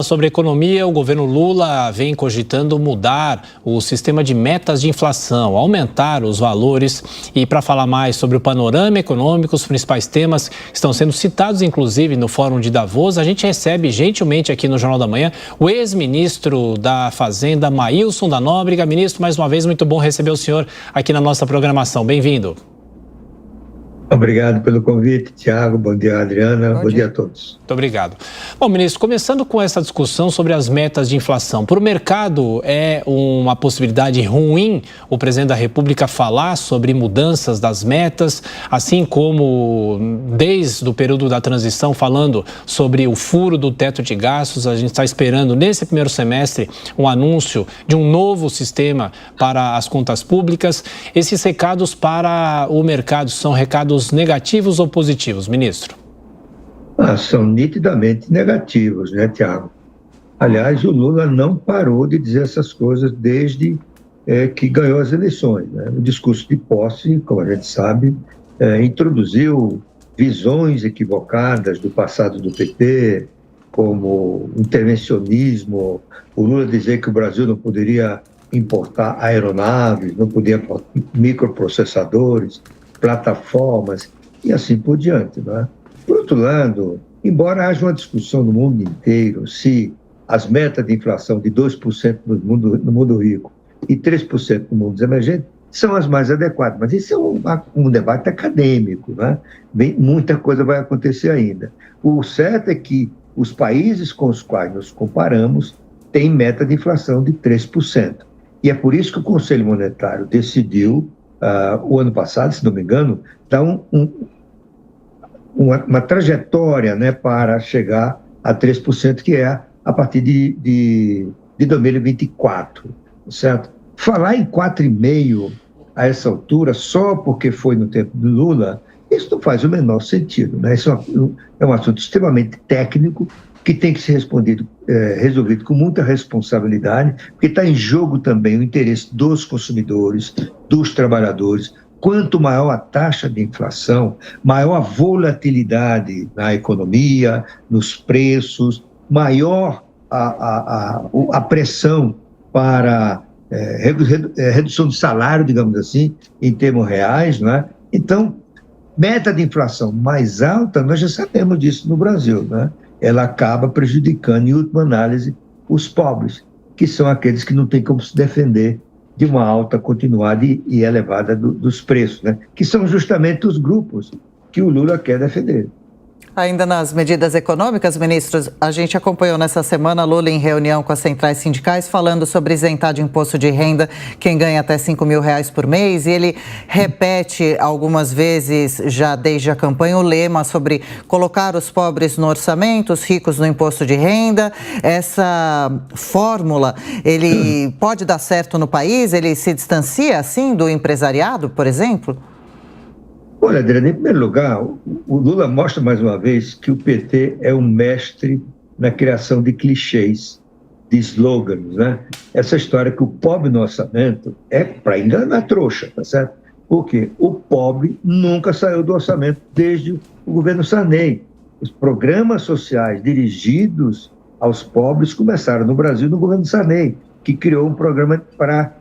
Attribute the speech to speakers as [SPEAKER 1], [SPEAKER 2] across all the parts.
[SPEAKER 1] sobre economia, o governo Lula vem cogitando mudar o sistema de metas de inflação, aumentar os valores. E para falar mais sobre o panorama econômico, os principais temas estão sendo citados, inclusive, no Fórum de Davos. A gente recebe gentilmente aqui no Jornal da Manhã o ex-ministro da Fazenda, Maílson da Nóbrega. Ministro, mais uma vez, muito bom receber o senhor aqui na nossa programação. Bem-vindo.
[SPEAKER 2] Obrigado pelo convite, Tiago. Bom dia, Adriana. Bom dia a todos.
[SPEAKER 1] Muito obrigado. Bom, ministro, começando com essa discussão sobre as metas de inflação. Para o mercado, é uma possibilidade ruim o presidente da República falar sobre mudanças das metas, assim como desde o período da transição, falando sobre o furo do teto de gastos. A gente está esperando, nesse primeiro semestre, um anúncio de um novo sistema para as contas públicas. Esses recados para o mercado são recados negativos ou positivos, ministro?
[SPEAKER 2] São nitidamente negativos, né, Tiago? Aliás, o Lula não parou de dizer essas coisas desde que ganhou as eleições, né? O discurso de posse, como a gente sabe, introduziu visões equivocadas do passado do PT, como intervencionismo, o Lula dizer que o Brasil não poderia importar aeronaves, não podia importar microprocessadores, plataformas e assim por diante, né? Por outro lado, embora haja uma discussão no mundo inteiro se as metas de inflação de 2% no mundo rico e 3% no mundo emergente são as mais adequadas, mas isso é um debate acadêmico, né? Muita coisa vai acontecer ainda. O certo é que os países com os quais nos comparamos têm meta de inflação de 3%. E é por isso que o Conselho Monetário decidiu o ano passado, se não me engano, dá uma trajetória, né, para chegar a 3%, que é a partir de 2024, certo? Falar em 4,5% a essa altura, só porque foi no tempo do Lula, isso não faz o menor sentido, né? Isso é um assunto extremamente técnico, que tem que ser resolvido com muita responsabilidade, porque está em jogo também o interesse dos consumidores, dos trabalhadores. Quanto maior a taxa de inflação, maior a volatilidade na economia, nos preços, maior a pressão para redução de salário, digamos assim, em termos reais, né? Então, meta de inflação mais alta, nós já sabemos disso no Brasil, né? Ela acaba prejudicando, em última análise, os pobres, que são aqueles que não têm como se defender de uma alta continuada e elevada dos preços, né? Que são justamente os grupos que o Lula quer defender.
[SPEAKER 3] Ainda nas medidas econômicas, ministros, a gente acompanhou nessa semana Lula em reunião com as centrais sindicais falando sobre isentar de imposto de renda quem ganha até R$5.000 por mês, e ele repete algumas vezes, já desde a campanha, o lema sobre colocar os pobres no orçamento, os ricos no imposto de renda. Essa fórmula, ele pode dar certo no país? Ele se distancia, assim, do empresariado, por exemplo?
[SPEAKER 2] Olha, Adriana, em primeiro lugar, o Lula mostra mais uma vez que o PT é um mestre na criação de clichês, de slogans, né? Essa história que o pobre no orçamento é para enganar trouxa, tá certo? Porque o pobre nunca saiu do orçamento desde o governo Sarney. Os programas sociais dirigidos aos pobres começaram no Brasil no governo Sarney, que criou um programa para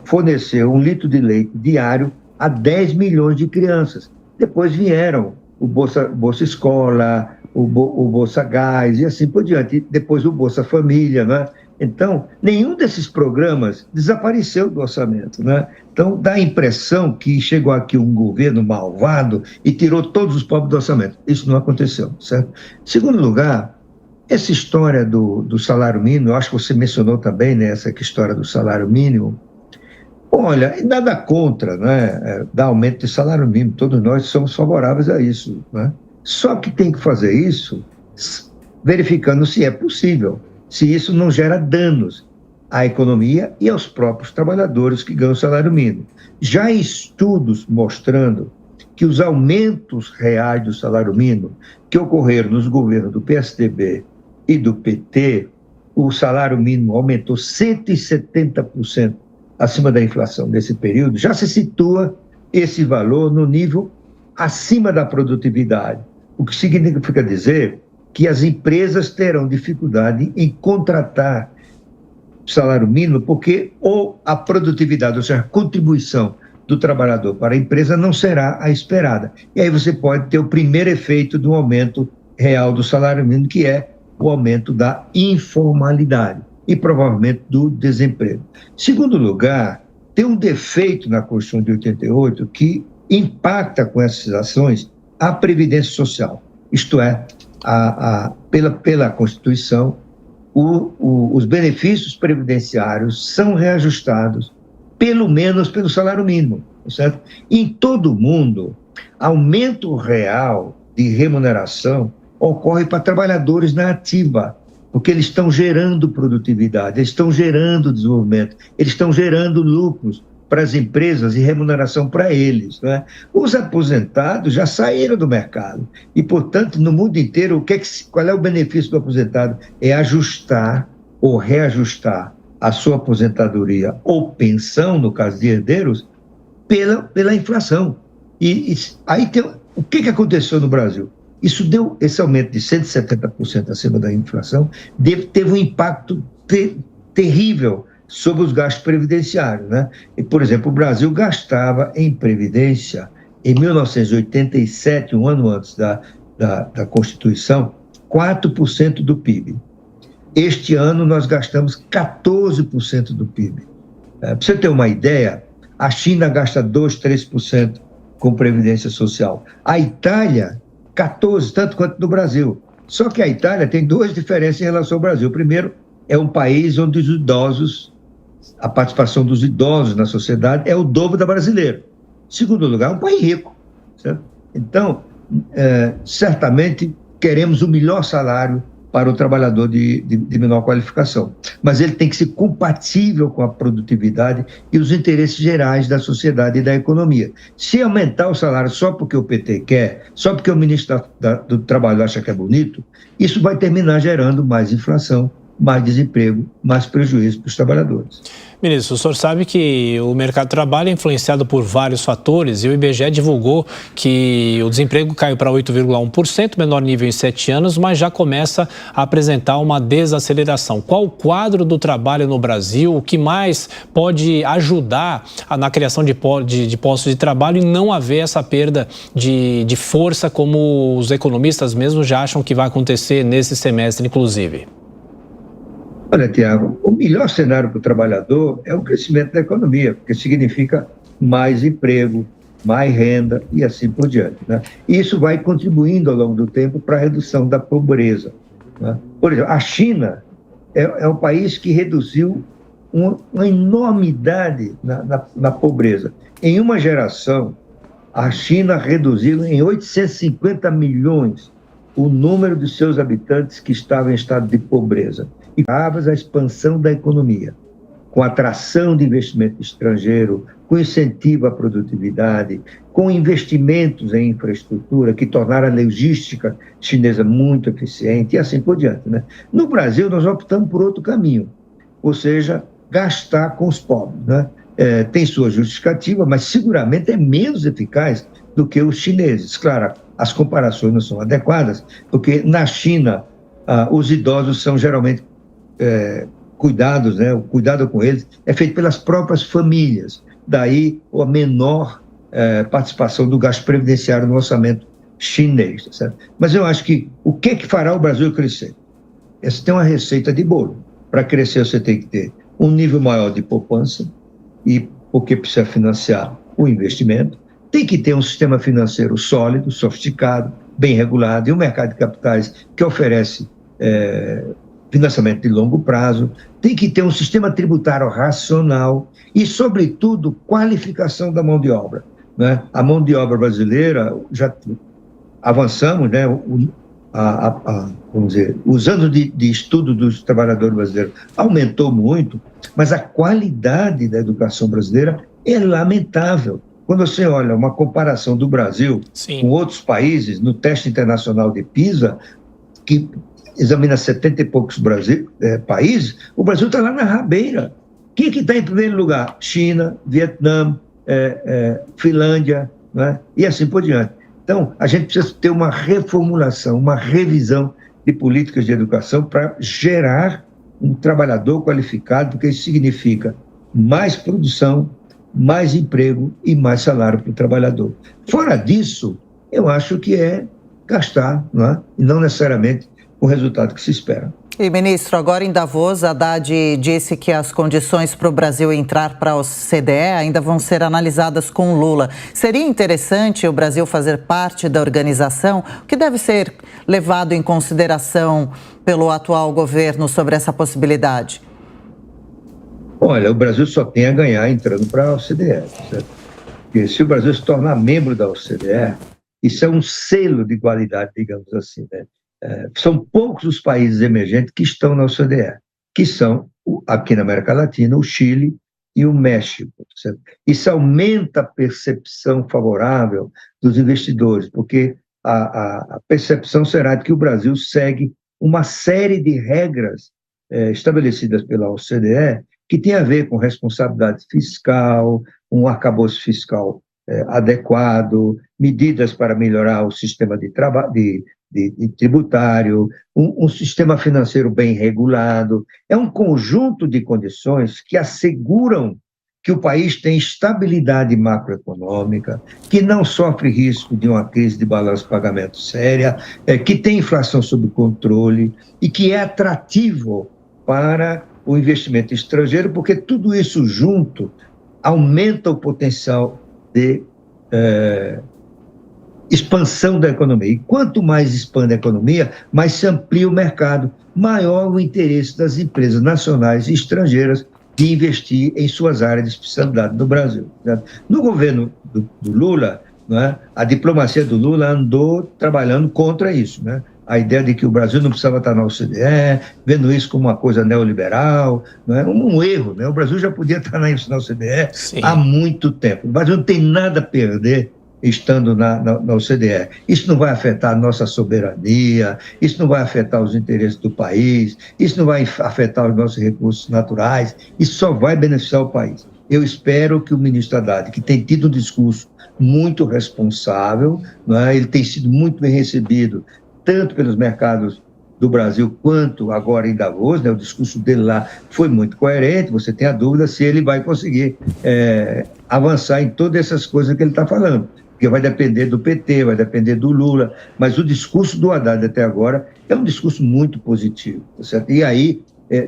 [SPEAKER 2] fornecer 1 litro de leite diário a 10 milhões de crianças. Depois vieram o Bolsa Escola, o Bolsa Gás e assim por diante. Depois o Bolsa Família, né? Então, nenhum desses programas desapareceu do orçamento, né? Então, dá a impressão que chegou aqui um governo malvado e tirou todos os pobres do orçamento. Isso não aconteceu, certo? Segundo lugar, essa história do salário mínimo, eu acho que você mencionou também, né, essa história do salário mínimo. Olha, nada contra, né, dar aumento de salário mínimo, todos nós somos favoráveis a isso, né? Só que tem que fazer isso verificando se é possível, se isso não gera danos à economia e aos próprios trabalhadores que ganham salário mínimo. Já há estudos mostrando que os aumentos reais do salário mínimo que ocorreram nos governos do PSDB e do PT, o salário mínimo aumentou 170% acima da inflação nesse período. Já se situa esse valor no nível acima da produtividade, o que significa dizer que as empresas terão dificuldade em contratar salário mínimo, porque ou a produtividade, ou seja, a contribuição do trabalhador para a empresa não será a esperada. E aí você pode ter o primeiro efeito do aumento real do salário mínimo, que é o aumento da informalidade e provavelmente do desemprego. Segundo lugar, tem um defeito na Constituição de 88 que impacta com essas ações a Previdência Social. Isto é, pela Constituição, os benefícios previdenciários são reajustados pelo menos pelo salário mínimo, certo? Em todo o mundo, aumento real de remuneração ocorre para trabalhadores na ativa, porque eles estão gerando produtividade, eles estão gerando desenvolvimento, eles estão gerando lucros para as empresas e remuneração para eles, né? Os aposentados já saíram do mercado e, portanto, no mundo inteiro, qual é o benefício do aposentado? É ajustar ou reajustar a sua aposentadoria ou pensão, no caso de herdeiros, pela inflação. E aí o que aconteceu no Brasil? Esse aumento de 170% acima da inflação teve um impacto terrível sobre os gastos previdenciários, né? E, por exemplo, o Brasil gastava em previdência, em 1987, um ano antes da Constituição, 4% do PIB. Este ano nós gastamos 14% do PIB. Para você ter uma ideia, a China gasta 2%, 3% com previdência social. A Itália, 14%, tanto quanto no Brasil. Só que a Itália tem duas diferenças em relação ao Brasil. Primeiro, é um país onde a participação dos idosos na sociedade é o dobro da brasileira. Segundo lugar, é um país rico, certo? Então, certamente queremos o melhor salário para o trabalhador de menor qualificação. Mas ele tem que ser compatível com a produtividade e os interesses gerais da sociedade e da economia. Se aumentar o salário só porque o PT quer, só porque o ministro do Trabalho acha que é bonito, isso vai terminar gerando mais inflação, mais desemprego, mais prejuízo para os trabalhadores.
[SPEAKER 1] Ministro, o senhor sabe que o mercado de trabalho é influenciado por vários fatores e o IBGE divulgou que o desemprego caiu para 8,1%, menor nível em 7 anos, mas já começa a apresentar uma desaceleração. Qual o quadro do trabalho no Brasil? O que mais pode ajudar na criação de postos de trabalho e não haver essa perda de força como os economistas mesmo já acham que vai acontecer nesse semestre, inclusive?
[SPEAKER 2] Olha, Tiago, o melhor cenário para o trabalhador é o crescimento da economia, porque significa mais emprego, mais renda e assim por diante, né? E isso vai contribuindo ao longo do tempo para a redução da pobreza, né? Por exemplo, a China é um país que reduziu uma enormidade na pobreza. Em uma geração, a China reduziu em 850 milhões o número de seus habitantes que estavam em estado de pobreza. E a expansão da economia, com atração de investimento estrangeiro, com incentivo à produtividade, com investimentos em infraestrutura que tornaram a logística chinesa muito eficiente e assim por diante, né? No Brasil, nós optamos por outro caminho, ou seja, gastar com os pobres, né? Tem sua justificativa, mas seguramente é menos eficaz do que os chineses. Claro, as comparações não são adequadas, porque na China os idosos são geralmente cuidados, né? O cuidado com eles é feito pelas próprias famílias. Daí a menor participação do gasto previdenciário no orçamento chinês. Tá certo? Mas eu acho que o que fará o Brasil crescer? Essa tem uma receita de bolo. Para crescer você tem que ter um nível maior de poupança, e porque precisa financiar o investimento, tem que ter um sistema financeiro sólido, sofisticado, bem regulado, e um mercado de capitais que oferece financiamento de longo prazo, tem que ter um sistema tributário racional e, sobretudo, qualificação da mão de obra, né? A mão de obra brasileira, já avançamos, né? Vamos dizer, os anos de estudo dos trabalhadores brasileiros aumentou muito, mas a qualidade da educação brasileira é lamentável. Quando você olha uma comparação do Brasil com outros países, no teste internacional de PISA, que examina 70 e poucos países, o Brasil está lá na rabeira. Quem que está em primeiro lugar? China, Vietnã, Finlândia, né? E assim por diante. Então, a gente precisa ter uma reformulação, uma revisão de políticas de educação para gerar um trabalhador qualificado, porque isso significa mais produção, mais emprego e mais salário para o trabalhador. Fora disso, eu acho que é gastar, não é? E não necessariamente o resultado que se espera.
[SPEAKER 3] E, ministro, agora em Davos, Haddad disse que as condições para o Brasil entrar para a OCDE ainda vão ser analisadas com Lula. Seria interessante o Brasil fazer parte da organização? O que deve ser levado em consideração pelo atual governo sobre essa possibilidade?
[SPEAKER 2] Olha, o Brasil só tem a ganhar entrando para a OCDE, certo? Porque se o Brasil se tornar membro da OCDE, isso é um selo de qualidade, digamos assim, né? São poucos os países emergentes que estão na OCDE, que são, aqui na América Latina, o Chile e o México. Certo? Isso aumenta a percepção favorável dos investidores, porque a percepção será de que o Brasil segue uma série de regras estabelecidas pela OCDE que tem a ver com responsabilidade fiscal, um arcabouço fiscal adequado, medidas para melhorar o sistema de tributário, um sistema financeiro bem regulado. É um conjunto de condições que asseguram que o país tem estabilidade macroeconômica, que não sofre risco de uma crise de balanço de pagamento séria, que tem inflação sob controle e que é atrativo para o investimento estrangeiro, porque tudo isso junto aumenta o potencial de expansão da economia. E quanto mais expande a economia, mais se amplia o mercado, maior o interesse das empresas nacionais e estrangeiras de investir em suas áreas de especialidade no Brasil. Certo? No governo do Lula, né, a diplomacia do Lula andou trabalhando contra isso, né? A ideia de que o Brasil não precisava estar na OCDE, vendo isso como uma coisa neoliberal, né? Um erro, né? O Brasil já podia estar na OCDE Sim. há muito tempo. O Brasil não tem nada a perder estando na OCDE. Isso não vai afetar a nossa soberania, isso não vai afetar os interesses do país, isso não vai afetar os nossos recursos naturais, isso só vai beneficiar o país. Eu espero que o ministro Haddad, que tem tido um discurso muito responsável, né? Ele tem sido muito bem recebido, tanto pelos mercados do Brasil quanto agora em Davos, né? O discurso dele lá foi muito coerente. Você tem a dúvida se ele vai conseguir avançar em todas essas coisas que ele está falando, porque vai depender do PT, vai depender do Lula, mas o discurso do Haddad até agora é um discurso muito positivo, tá certo? E aí,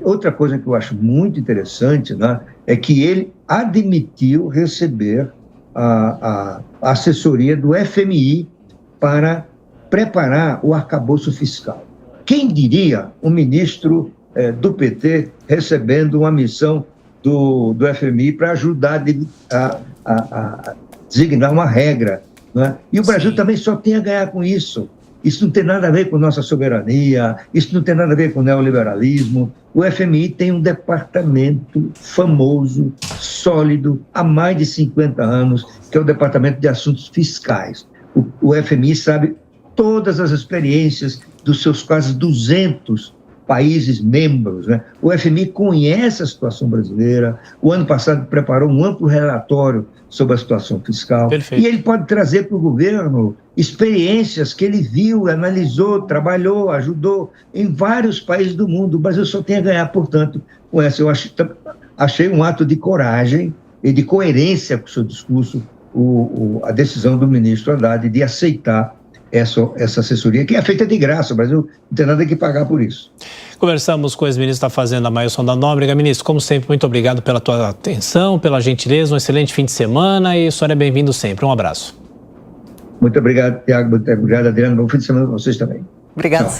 [SPEAKER 2] outra coisa que eu acho muito interessante, né, é que ele admitiu receber a assessoria do FMI para preparar o arcabouço fiscal. Quem diria um ministro do PT recebendo uma missão do FMI para ajudar a designar uma regra, né? E o Brasil também só tem a ganhar com isso. Isso não tem nada a ver com nossa soberania, isso não tem nada a ver com neoliberalismo. O FMI tem um departamento famoso, sólido, há mais de 50 anos, que é o Departamento de Assuntos Fiscais. O FMI sabe todas as experiências dos seus quase 200 países membros, né? O FMI conhece a situação brasileira. O ano passado preparou um amplo relatório sobre a situação fiscal. Perfeito. E ele pode trazer para o governo experiências que ele viu, analisou, trabalhou, ajudou em vários países do mundo. O Brasil só tem a ganhar, portanto, com essa. Eu achei um ato de coragem e de coerência com o seu discurso, a decisão do ministro Haddad de aceitar essa assessoria, que é feita de graça. O Brasil não tem nada que pagar por isso.
[SPEAKER 1] Conversamos com o ex-ministro da Fazenda, Mailson da Nóbrega. Ministro, como sempre, muito obrigado pela tua atenção, pela gentileza, um excelente fim de semana e o senhor é bem-vindo sempre. Um abraço.
[SPEAKER 2] Muito obrigado, Tiago. Muito obrigado, Adriano. Bom fim de semana para vocês também.
[SPEAKER 3] Obrigado, senhor.